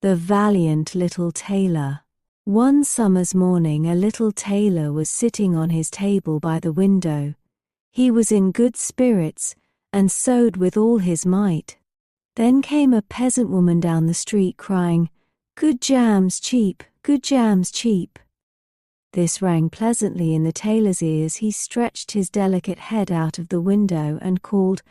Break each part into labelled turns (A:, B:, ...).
A: The valiant little tailor. One summer's morning a little tailor was sitting on his table by the window. He was in good spirits, and sewed with all his might. Then came a peasant woman down the street crying, "Good jams cheap, good jams cheap." This rang pleasantly in the tailor's ears. He stretched his delicate head out of the window and called,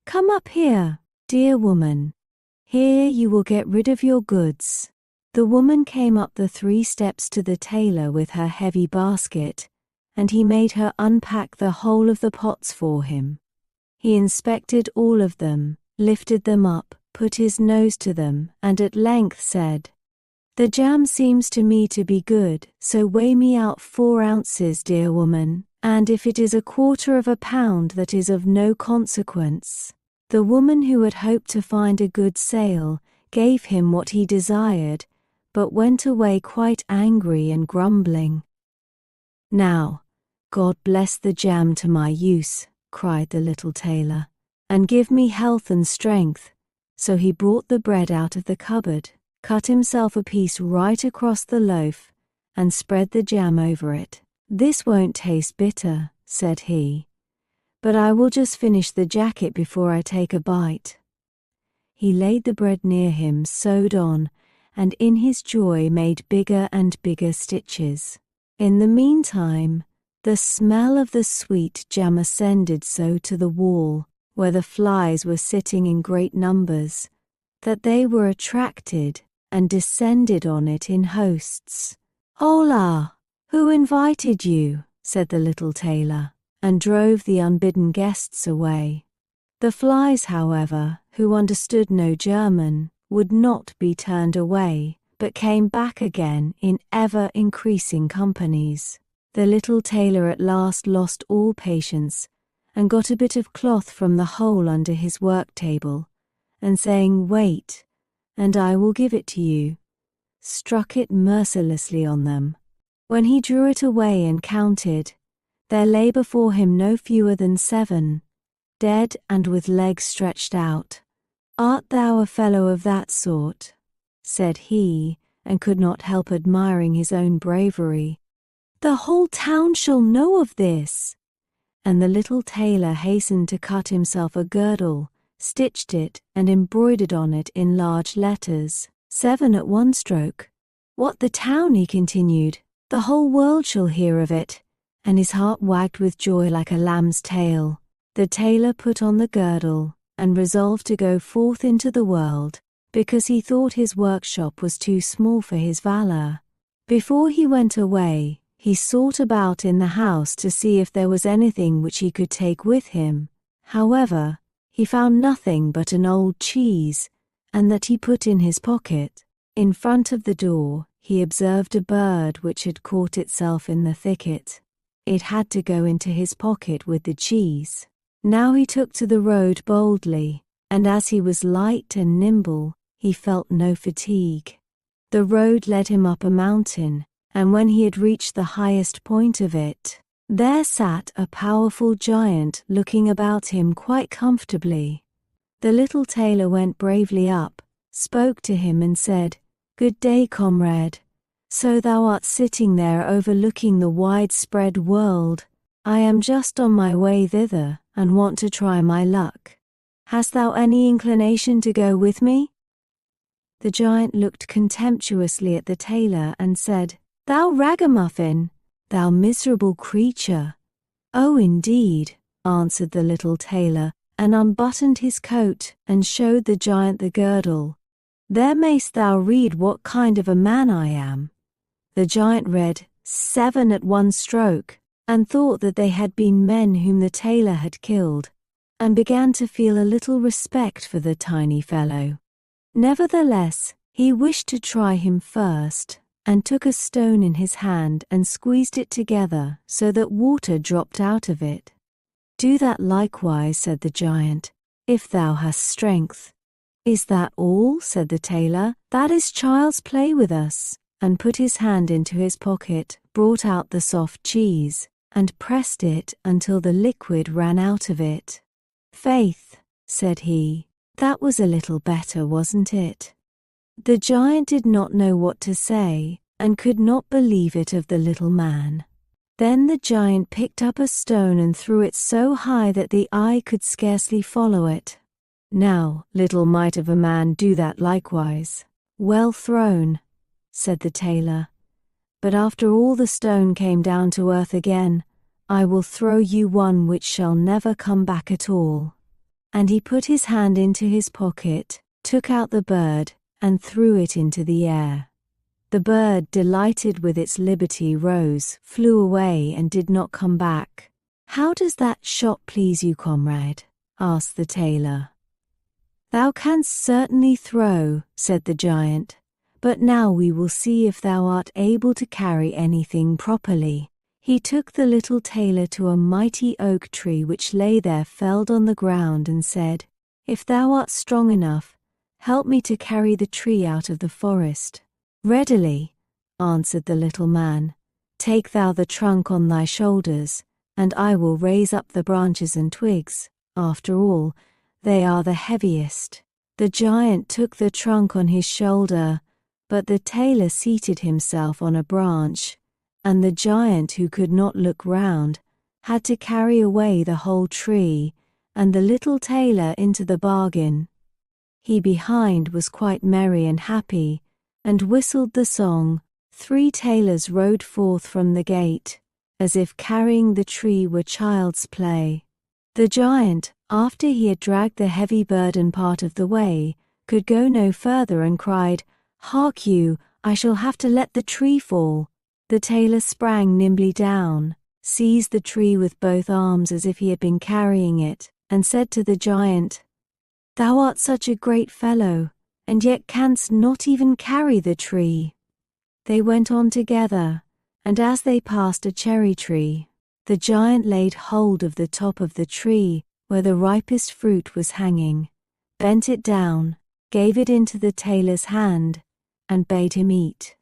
A: "Come up here, dear woman. Here you will get rid of your goods." The woman came up the 3 steps to the tailor with her heavy basket, and he made her unpack the whole of the pots for him. He inspected all of them, lifted them up, put his nose to them, and at length said, "The jam seems to me to be good, so weigh me out 4 ounces, dear woman, and if it is 1/4 pound, that is of no consequence." The woman, who had hoped to find a good sale, gave him what he desired, but went away quite angry and grumbling. "Now, God bless the jam to my use," cried the little tailor, "and give me health and strength." So he brought the bread out of the cupboard, cut himself a piece right across the loaf, and spread the jam over it. "This won't taste bitter," said he, "but I will just finish the jacket before I take a bite." He laid the bread near him, sewed on, and in his joy made bigger and bigger stitches. In the meantime, the smell of the sweet jam ascended so to the wall, where the flies were sitting in great numbers, that they were attracted and descended on it in hosts. "Hola! Who invited you?" said the little tailor, and drove the unbidden guests away. The flies, however, who understood no German, would not be turned away, but came back again in ever-increasing companies. The little tailor at last lost all patience, and got a bit of cloth from the hole under his work-table, and saying, "Wait, and I will give it to you," struck it mercilessly on them. When he drew it away and counted, there lay before him no fewer than 7, dead and with legs stretched out. "Art thou a fellow of that sort?" said he, and could not help admiring his own bravery. "The whole town shall know of this." And the little tailor hastened to cut himself a girdle, stitched it, and embroidered on it in large letters, 7 at one stroke. "What, the town?" he continued. "The whole world shall hear of it." And his heart wagged with joy like a lamb's tail. The tailor put on the girdle, and resolved to go forth into the world, because he thought his workshop was too small for his valor. Before he went away, he sought about in the house to see if there was anything which he could take with him. However, he found nothing but an old cheese, and that he put in his pocket. In front of the door, he observed a bird which had caught itself in the thicket. It had to go into his pocket with the cheese. Now he took to the road boldly, and as he was light and nimble, he felt no fatigue. The road led him up a mountain, and when he had reached the highest point of it, there sat a powerful giant looking about him quite comfortably. The little tailor went bravely up, spoke to him and said, "Good day, comrade. So thou art sitting there overlooking the widespread world. I am just on my way thither, and want to try my luck. Hast thou any inclination to go with me?" The giant looked contemptuously at the tailor and said, "Thou ragamuffin, thou miserable creature." "Oh, indeed," answered the little tailor, and unbuttoned his coat and showed the giant the girdle. "There mayst thou read what kind of a man I am." The giant read 7 at one stroke, and thought that they had been men whom the tailor had killed, and began to feel a little respect for the tiny fellow. Nevertheless, he wished to try him first, and took a stone in his hand and squeezed it together so that water dropped out of it. "Do that likewise," said the giant, "if thou hast strength." "Is that all?" said the tailor. "That is child's play with us," and put his hand into his pocket, brought out the soft cheese, and pressed it until the liquid ran out of it. "Faith," said he, "that was a little better, wasn't it?" The giant did not know what to say, and could not believe it of the little man. Then the giant picked up a stone and threw it so high that the eye could scarcely follow it. "Now, little mite of a man, do that likewise." "Well thrown," said the tailor. "But after all the stone came down to earth again, I will throw you one which shall never come back at all." And he put his hand into his pocket, took out the bird, and threw it into the air. The bird, delighted with its liberty, rose, flew away, and did not come back. "How does that shot please you, comrade?" asked the tailor. "Thou canst certainly throw," said the giant, "but now we will see if thou art able to carry anything properly." He took the little tailor to a mighty oak tree which lay there felled on the ground, and said, "If thou art strong enough, help me to carry the tree out of the forest." "Readily," answered the little man. "Take thou the trunk on thy shoulders, and I will raise up the branches and twigs. After all, they are the heaviest." The giant took the trunk on his shoulder, but the tailor seated himself on a branch, and the giant, who could not look round, had to carry away the whole tree, and the little tailor into the bargain. He behind was quite merry and happy, and whistled the song, "Three tailors rode forth from the gate," as if carrying the tree were child's play. The giant, after he had dragged the heavy burden part of the way, could go no further, and cried, "Hark you, I shall have to let the tree fall." The tailor sprang nimbly down, seized the tree with both arms as if he had been carrying it, and said to the giant, "Thou art such a great fellow, and yet canst not even carry the tree." They went on together, and as they passed a cherry tree, the giant laid hold of the top of the tree where the ripest fruit was hanging, bent it down, gave it into the tailor's hand, and bade him eat.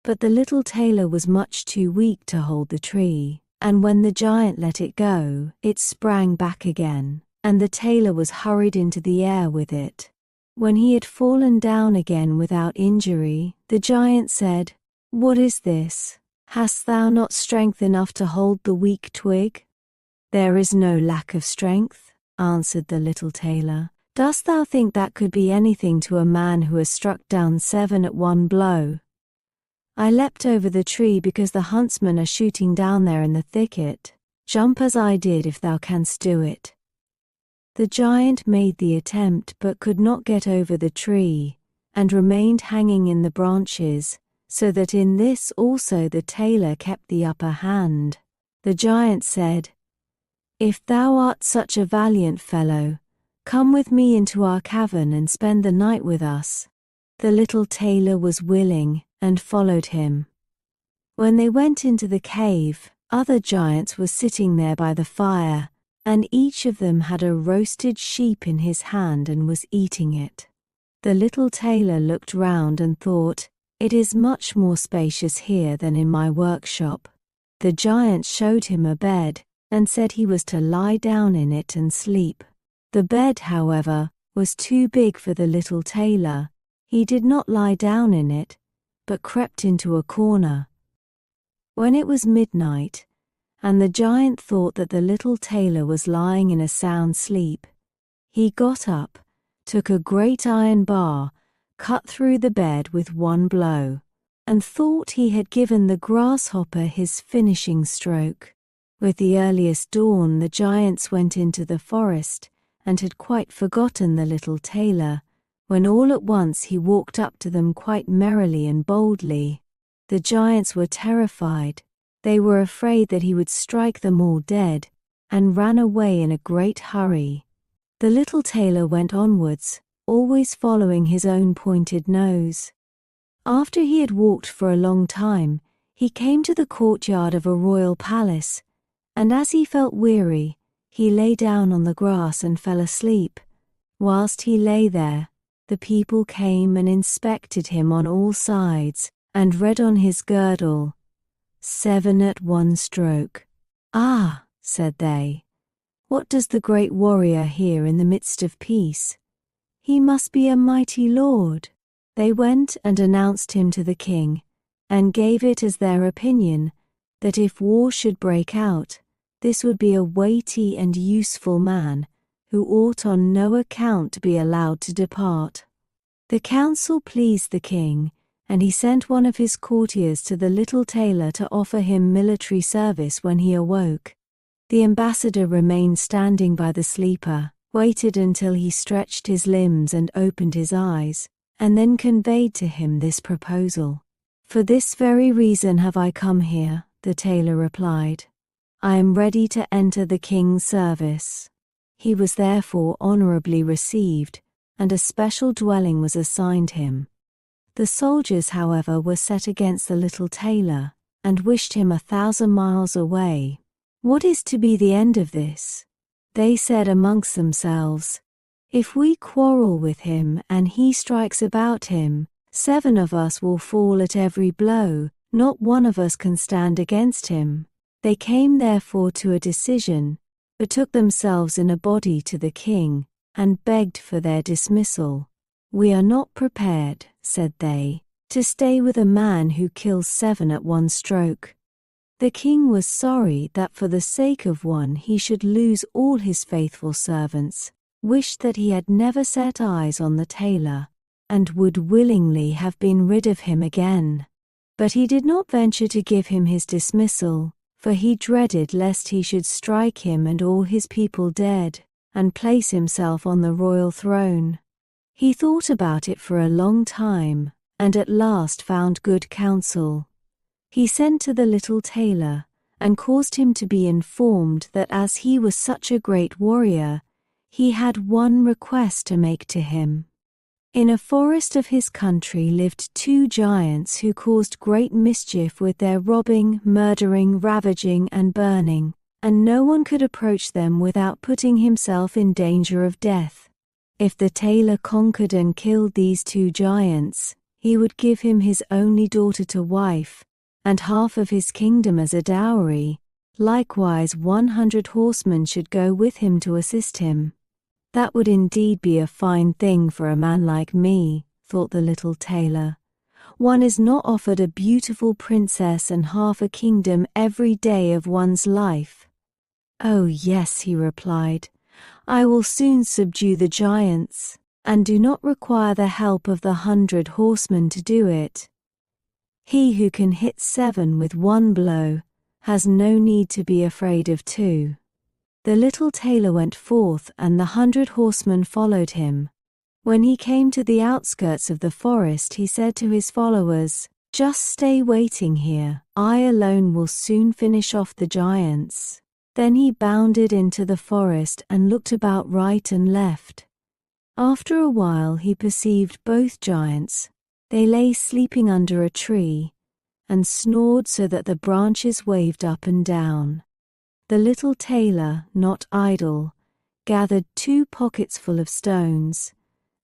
A: But the little tailor was much too weak to hold the tree, and when the giant let it go, it sprang back again, and the tailor was hurried into the air with it. When he had fallen down again without injury, the giant said, "What is this? Hast thou not strength enough to hold the weak twig?" "There is no lack of strength," answered the little tailor. "Dost thou think that could be anything to a man who has struck down 7 at one blow? I leapt over the tree because the huntsmen are shooting down there in the thicket. Jump as I did if thou canst do it." The giant made the attempt but could not get over the tree, and remained hanging in the branches, so that in this also the tailor kept the upper hand. The giant said, "If thou art such a valiant fellow, come with me into our cavern and spend the night with us." The little tailor was willing, and followed him. When they went into the cave, other giants were sitting there by the fire, and each of them had a roasted sheep in his hand and was eating it. The little tailor looked round and thought, "It is much more spacious here than in my workshop." The giant showed him a bed, and said he was to lie down in it and sleep. The bed, however, was too big for the little tailor. He did not lie down in it, but crept into a corner. When it was midnight, and the giant thought that the little tailor was lying in a sound sleep, he got up, took a great iron bar, cut through the bed with one blow, and thought he had given the grasshopper his finishing stroke. With the earliest dawn the giants went into the forest, and had quite forgotten the little tailor, when all at once he walked up to them quite merrily and boldly. The giants were terrified. They were afraid that he would strike them all dead, and ran away in a great hurry. The little tailor went onwards, always following his own pointed nose. After he had walked for a long time, he came to the courtyard of a royal palace, and as he felt weary, he lay down on the grass and fell asleep. Whilst he lay there, the people came and inspected him on all sides, and read on his girdle, 7 at one stroke. "Ah," said they, "what does the great warrior here in the midst of peace? He must be a mighty lord." They went and announced him to the king, and gave it as their opinion that if war should break out, this would be a weighty and useful man, who ought on no account to be allowed to depart. The counsel pleased the king, and he sent one of his courtiers to the little tailor to offer him military service when he awoke. The ambassador remained standing by the sleeper, waited until he stretched his limbs and opened his eyes, and then conveyed to him this proposal. "For this very reason have I come here," the tailor replied. "I am ready to enter the king's service." He was therefore honorably received, and a special dwelling was assigned him. The soldiers, however, were set against the little tailor, and wished him 1,000 miles away. "What is to be the end of this?" they said amongst themselves. "If we quarrel with him and he strikes about him, 7 of us will fall at every blow, not one of us can stand against him." They came therefore to a decision, betook themselves in a body to the king, and begged for their dismissal. "We are not prepared," said they, "to stay with a man who kills 7 at one stroke." The king was sorry that for the sake of one he should lose all his faithful servants, wished that he had never set eyes on the tailor, and would willingly have been rid of him again. But he did not venture to give him his dismissal, for he dreaded lest he should strike him and all his people dead, and place himself on the royal throne. He thought about it for a long time, and at last found good counsel. He sent to the little tailor, and caused him to be informed that as he was such a great warrior, he had one request to make to him. In a forest of his country lived 2 giants who caused great mischief with their robbing, murdering, ravaging, and burning, and no one could approach them without putting himself in danger of death. If the tailor conquered and killed these 2 giants, he would give him his only daughter to wife, and half of his kingdom as a dowry. Likewise 100 horsemen should go with him to assist him. "That would indeed be a fine thing for a man like me," thought the little tailor. "One is not offered a beautiful princess and half a kingdom every day of one's life." "Oh yes," he replied, "I will soon subdue the giants, and do not require the help of the 100 horsemen to do it. He who can hit 7 with one blow has no need to be afraid of 2. The little tailor went forth, and the 100 horsemen followed him. When he came to the outskirts of the forest, he said to his followers, "Just stay waiting here. I alone will soon finish off the giants." Then he bounded into the forest and looked about right and left. After a while he perceived both giants. They lay sleeping under a tree, and snored so that the branches waved up and down. The little tailor, not idle, gathered 2 pockets full of stones,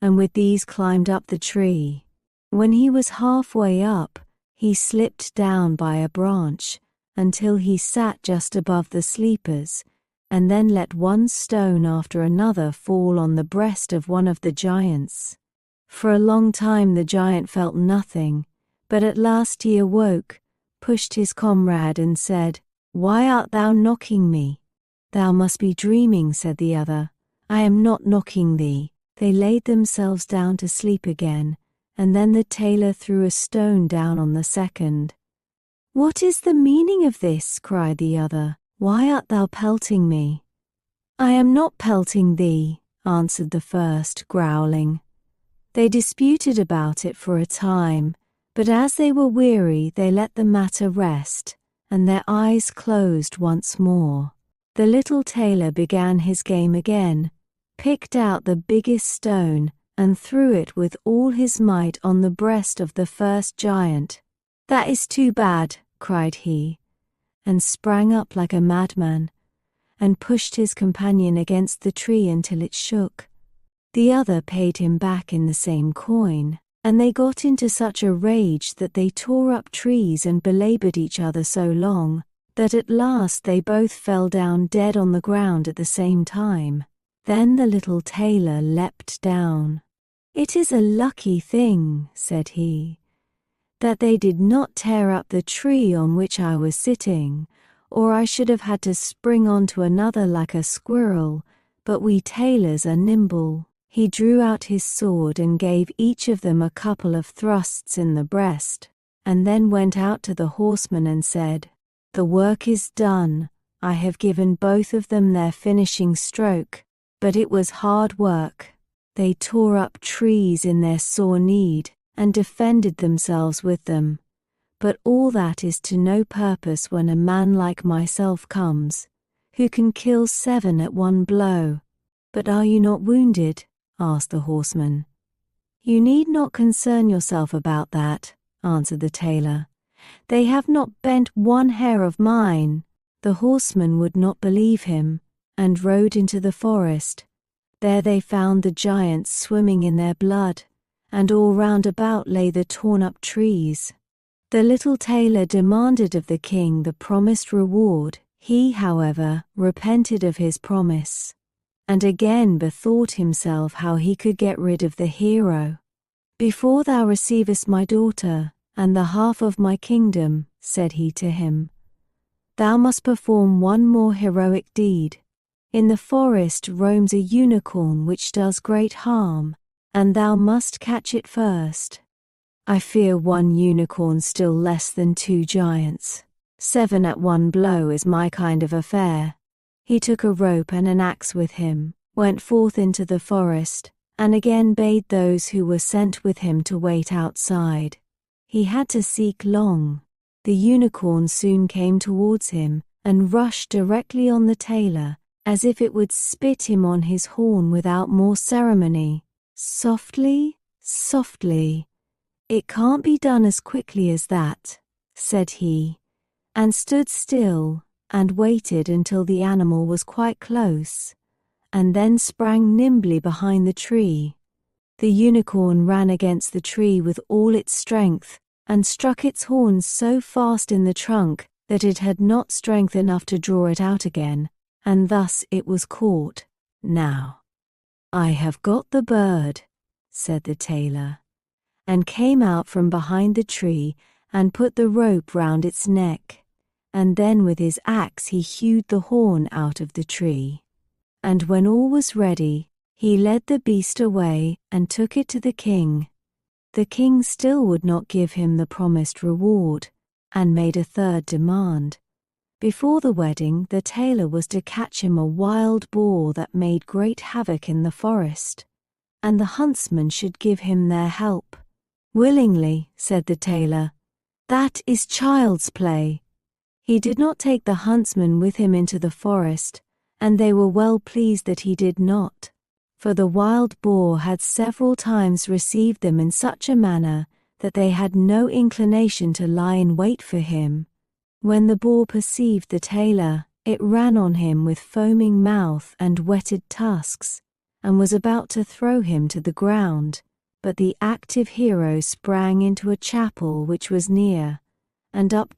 A: and with these climbed up the tree. When he was halfway up, he slipped down by a branch, until he sat just above the sleepers, and then let one stone after another fall on the breast of one of the giants. For a long time the giant felt nothing, but at last he awoke, pushed his comrade, and said, "Why art thou knocking me?" "Thou must be dreaming," said the other. "I am not knocking thee." They laid themselves down to sleep again, and then the tailor threw a stone down on the second. "What is the meaning of this?" cried the other. "Why art thou pelting me?" "I am not pelting thee," answered the first, growling. They disputed about it for a time, but as they were weary they let the matter rest, and their eyes closed once more. The little tailor began his game again, picked out the biggest stone, and threw it with all his might on the breast of the first giant. "That is too bad," cried he, and sprang up like a madman, and pushed his companion against the tree until it shook. The other paid him back in the same coin, and they got into such a rage that they tore up trees and belabored each other so long, that at last they both fell down dead on the ground at the same time. Then the little tailor leapt down. "It is a lucky thing," said he, "that they did not tear up the tree on which I was sitting, or I should have had to spring onto another like a squirrel, but we tailors are nimble." He drew out his sword and gave each of them a couple of thrusts in the breast, and then went out to the horsemen and said, "The work is done. I have given both of them their finishing stroke, but it was hard work. They tore up trees in their sore need, and defended themselves with them. But all that is to no purpose when a man like myself comes, who can kill 7 at one blow." "But are you not wounded?" asked the horseman. "You need not concern yourself about that," answered the tailor. "They have not bent one hair of mine." The horsemen would not believe him, and rode into the forest. There they found the giants swimming in their blood, and all round about lay the torn-up trees. The little tailor demanded of the king the promised reward. He, however, repented of his promise, and again bethought himself how he could get rid of the hero. "Before thou receivest my daughter, and the half of my kingdom," said he to him, "thou must perform one more heroic deed. In the forest roams a unicorn which does great harm, and thou must catch it first. I fear one unicorn still less than 2 giants. 7 at one blow is my kind of affair." He took a rope and an axe with him, went forth into the forest, and again bade those who were sent with him to wait outside. He had to seek long. The unicorn soon came towards him, and rushed directly on the tailor, as if it would spit him on his horn without more ceremony. "Softly, softly. It can't be done as quickly as that," said he, and stood still and waited until the animal was quite close, and then sprang nimbly behind the tree. The unicorn ran against the tree with all its strength, and struck its horns so fast in the trunk that it had not strength enough to draw it out again, and thus it was caught. "Now, I have got the bird," said the tailor, and came out from behind the tree and put the rope round its neck, and then with his axe he hewed the horn out of the tree. And when all was ready, he led the beast away and took it to the king. The king still would not give him the promised reward, and made a third demand. Before the wedding, the tailor was to catch him a wild boar that made great havoc in the forest, and the huntsmen should give him their help. "Willingly," said the tailor. "That is child's play." He did not take the huntsmen with him into the forest, and they were well pleased that he did not, for the wild boar had several times received them in such a manner that they had no inclination to lie in wait for him. When the boar perceived the tailor, it ran on him with foaming mouth and whetted tusks, and was about to throw him to the ground, but the active hero sprang into a chapel which was near, and up